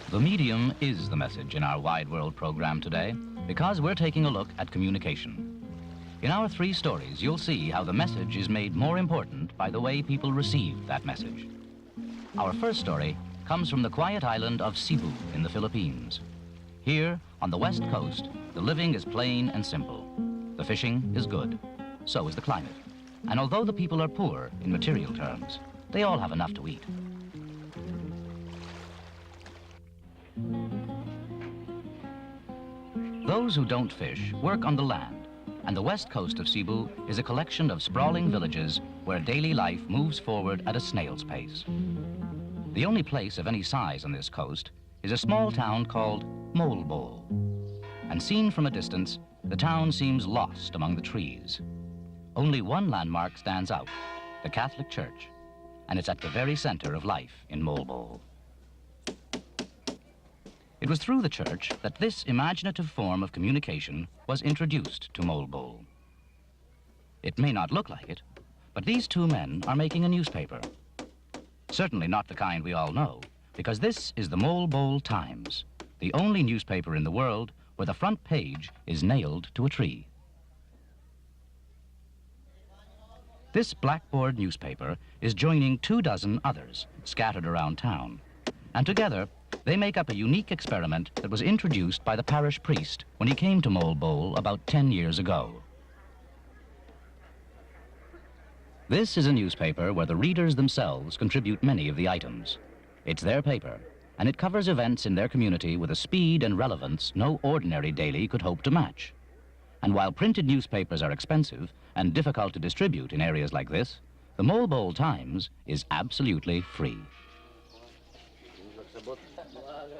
The medium is the message in our Wide World program today because we're taking a look at communication. In our 3 stories, you'll see how the message is made more important by the way people receive that message. Our first story comes from the quiet island of Cebu in the Philippines. Here, on the west coast, the living is plain and simple. The fishing is good. So is the climate. And although the people are poor in material terms, they all have enough to eat. Those who don't fish work on the land, and the west coast of Cebu is a collection of sprawling villages where daily life moves forward at a snail's pace. The only place of any size on this coast is a small town called Molbol. And seen from a distance, the town seems lost among the trees. Only one landmark stands out, the Catholic Church, and it's at the very center of life in Molbol. It was through the church that this imaginative form of communication was introduced to Molbol. It may not look like it, but these 2 men are making a newspaper. Certainly not the kind we all know, because this is the Molbol Times, the only newspaper in the world where the front page is nailed to a tree. This blackboard newspaper is joining 24 others scattered around town, and together they make up a unique experiment that was introduced by the parish priest when he came to Molbol about 10 years ago. This is a newspaper where the readers themselves contribute many of the items. It's their paper, and it covers events in their community with a speed and relevance no ordinary daily could hope to match. And while printed newspapers are expensive and difficult to distribute in areas like this, the Molbol Times is absolutely free.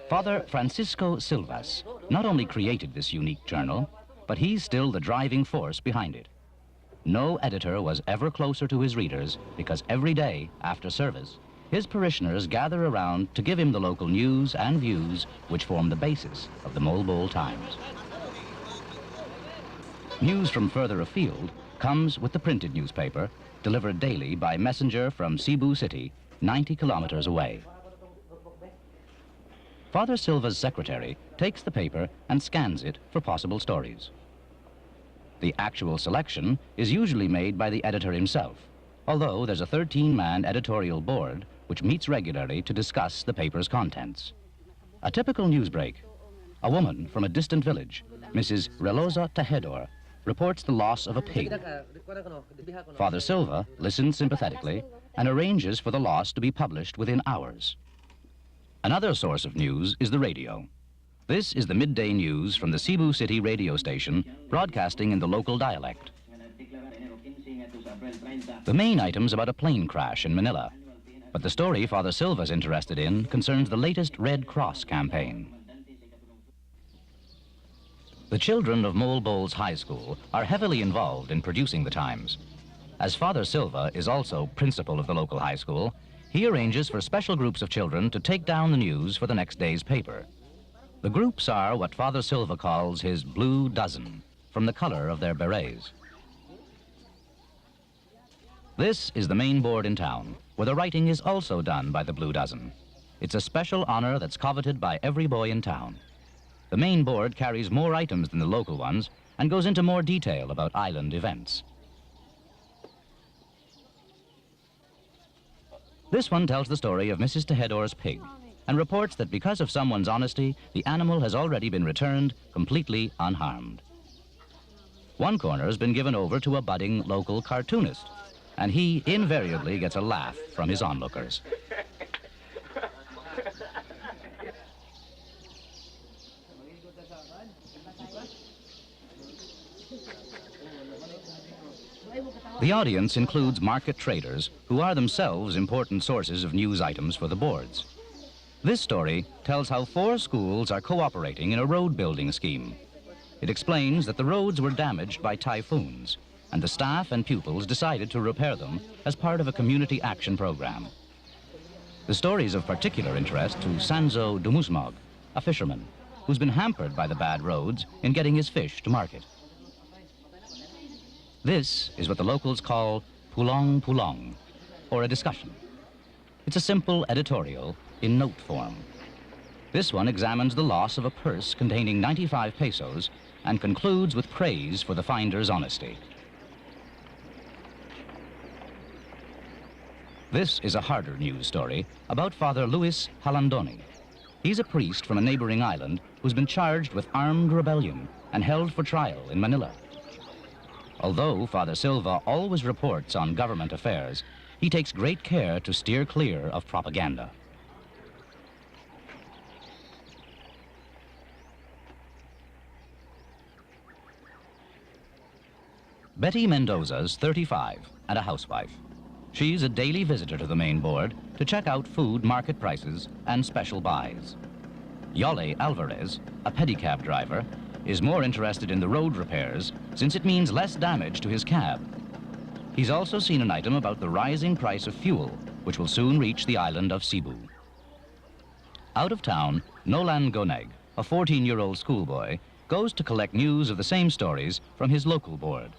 Father Francisco Silvas not only created this unique journal, but he's still the driving force behind it. No editor was ever closer to his readers because every day after service, his parishioners gather around to give him the local news and views which form the basis of the Molbol Times. News from further afield comes with the printed newspaper, delivered daily by messenger from Cebu City, 90 kilometers away. Father Silva's secretary takes the paper and scans it for possible stories. The actual selection is usually made by the editor himself, although there's a 13-man editorial board which meets regularly to discuss the paper's contents. A typical news break. A woman from a distant village, Mrs. Reloza Tejedor, reports the loss of a pig. Father Silva listens sympathetically and arranges for the loss to be published within hours. Another source of news is the radio. This is the midday news from the Cebu City radio station, broadcasting in the local dialect. The main item's about a plane crash in Manila, but the story Father Silva's interested in concerns the latest Red Cross campaign. The children of Molbol's high school are heavily involved in producing the Times. As Father Silva is also principal of the local high school, he arranges for special groups of children to take down the news for the next day's paper. The groups are what Father Silva calls his blue dozen, from the color of their berets. This is the main board in town, where the writing is also done by the blue dozen. It's a special honor that's coveted by every boy in town. The main board carries more items than the local ones and goes into more detail about island events. This one tells the story of Mrs. Tejedor's pig and reports that because of someone's honesty, the animal has already been returned completely unharmed. One corner has been given over to a budding local cartoonist, and he invariably gets a laugh from his onlookers. The audience includes market traders who are themselves important sources of news items for the boards. This story tells how 4 schools are cooperating in a road building scheme. It explains that the roads were damaged by typhoons, and the staff and pupils decided to repair them as part of a community action program. The story is of particular interest to Sanzo Dumusmog, a fisherman who's been hampered by the bad roads in getting his fish to market. This is what the locals call pulong pulong, or a discussion. It's a simple editorial in note form. This one examines the loss of a purse containing 95 pesos and concludes with praise for the finder's honesty. This is a harder news story about Father Luis Halandoni. He's a priest from a neighboring island who's been charged with armed rebellion and held for trial in Manila. Although Father Silva always reports on government affairs, he takes great care to steer clear of propaganda. Betty Mendoza's 35 and a housewife. She's a daily visitor to the main board to check out food market prices and special buys. Yole Alvarez, a pedicab driver, is more interested in the road repairs since it means less damage to his cab. He's also seen an item about the rising price of fuel, which will soon reach the island of Cebu. Out of town, Nolan Goneg, a 14-year-old schoolboy, goes to collect news of the same stories from his local board.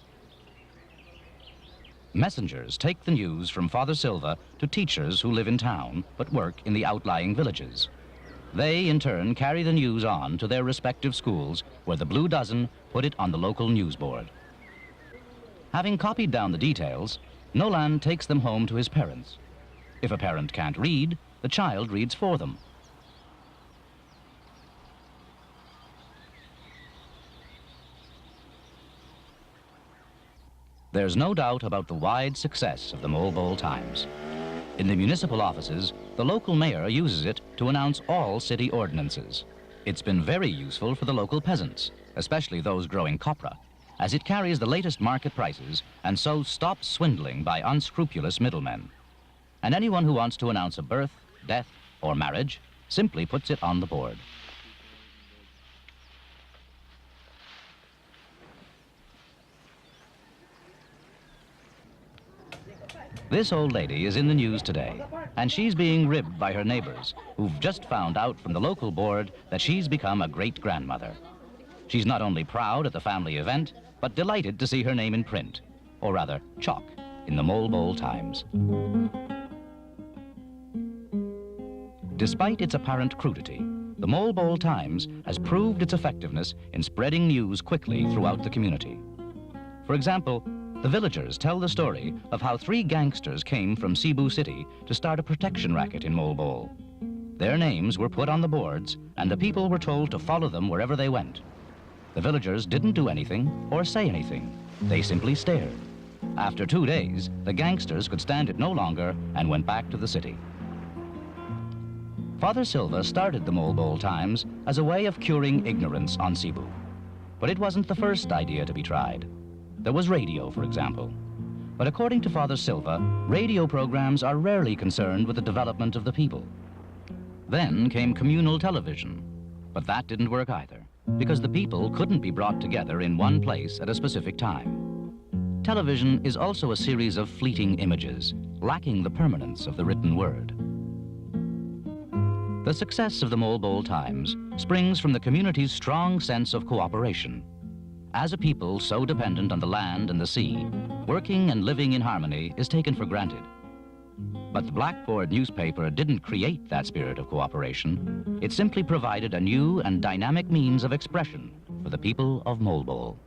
Messengers take the news from Father Silva to teachers who live in town but work in the outlying villages. They, in turn, carry the news on to their respective schools, where the Blue Dozen put it on the local news board. Having copied down the details, Nolan takes them home to his parents. If a parent can't read, the child reads for them. There's no doubt about the wide success of the Mole Bowl Times. In the municipal offices, the local mayor uses it to announce all city ordinances. It's been very useful for the local peasants, especially those growing copra, as it carries the latest market prices and so stops swindling by unscrupulous middlemen. And anyone who wants to announce a birth, death, or marriage simply puts it on the board. This old lady is in the news today, and she's being ribbed by her neighbors, who've just found out from the local board that she's become a great-grandmother. She's not only proud at the family event, but delighted to see her name in print, or rather, chalk, in the Mole Bowl Times. Despite its apparent crudity, the Mole Bowl Times has proved its effectiveness in spreading news quickly throughout the community. For example, the villagers tell the story of how 3 gangsters came from Cebu City to start a protection racket in Mole Bowl. Their names were put on the boards, and the people were told to follow them wherever they went. The villagers didn't do anything or say anything. They simply stared. After 2 days, the gangsters could stand it no longer and went back to the city. Father Silva started the Mole Bowl Times as a way of curing ignorance on Cebu. But it wasn't the first idea to be tried. There was radio, for example. But according to Father Silva, radio programs are rarely concerned with the development of the people. Then came communal television. But that didn't work either, because the people couldn't be brought together in one place at a specific time. Television is also a series of fleeting images, lacking the permanence of the written word. The success of the Mole Bowl Times springs from the community's strong sense of cooperation. As a people so dependent on the land and the sea, working and living in harmony is taken for granted. But the Blackboard newspaper didn't create that spirit of cooperation. It simply provided a new and dynamic means of expression for the people of Mole Bowl.